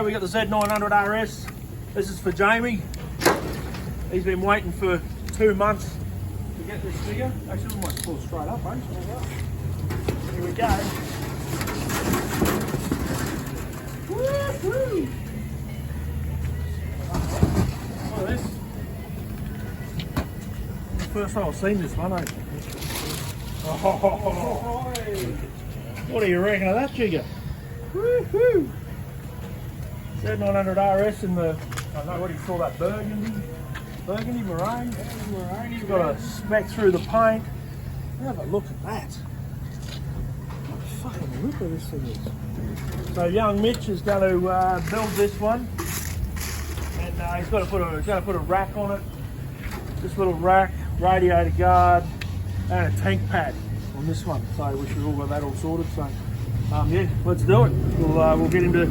we got the Z900RS. This is for Jamie. He's been waiting for 2 months to get this figure. Actually, we might pull it straight up, eh? Here we go. Woo-hoo! Look at this. The first time I've seen this one, eh? Oh, what do you reckon of that jigger? Woo-hoo! Z900RS in the, I don't know what do you call that, burgundy maroon? It's got a speck through the paint. Have a look at that. What a fucking ripper this thing is. So young Mitch is going to build this one, and he's got to put a rack on it. This little rack, radiator guard, and a tank pad on this one. So we should all got that all sorted. So yeah, let's do it. We'll get into